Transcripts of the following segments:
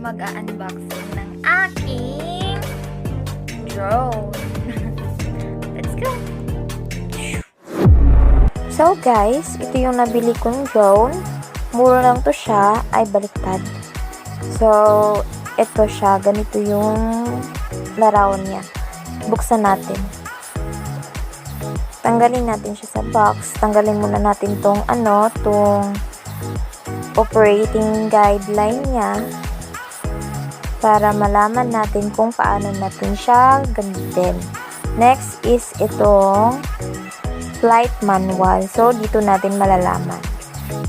mag-unboxing ng aking drone. Let's go! So guys, ito yung nabili kong drone. Mura lang to siya, ay baliktad. So, ito siya, ganito yung larawan niya. Buksan natin. Tanggalin natin siya sa box. Tanggalin muna natin tong operating guideline niya para malaman natin kung paano natin siya gamitin. Next is itong flight manual. So, dito natin malalaman.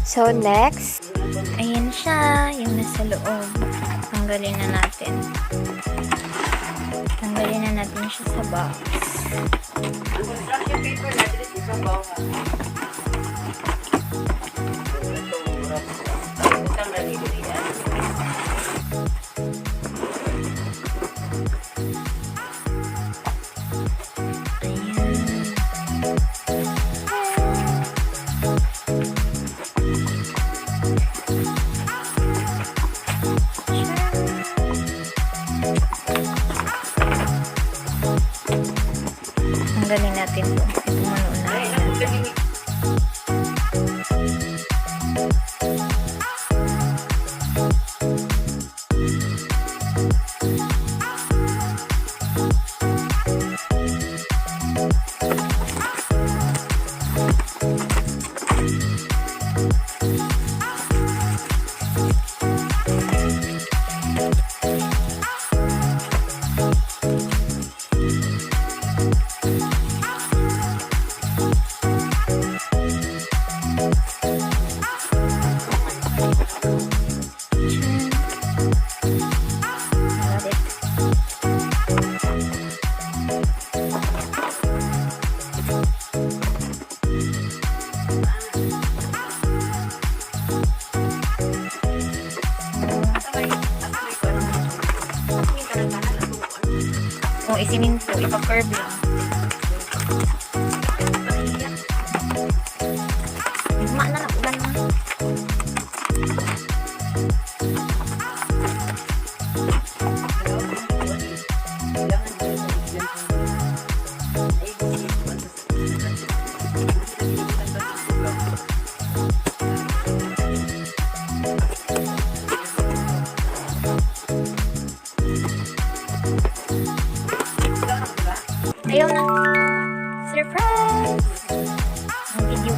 So, next, ayan siya, yung nasa loob. Tanggalin na natin. Tanggalin na natin siya sa box. Construction paper natin is ibabaw nga. Tanggalin ko yan. Tanggalin natin to. Ito manuuna. Kung isinin po, ipa-curve lang. Higma na, ulan na. Ayaw na. Surprise! Ang video.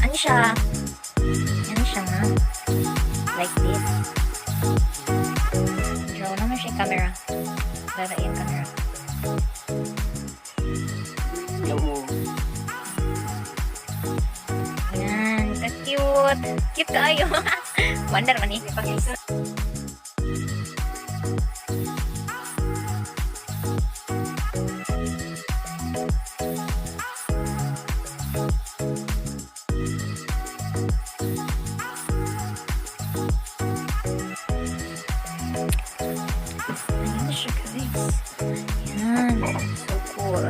Ano siya? Ano siya nga? Like this. Draw naman siya yung camera. Dara yung camera. Yan. Ka-cute. Cute kayo. Wonder man eh. Ayan siya guys. Yan. So cool.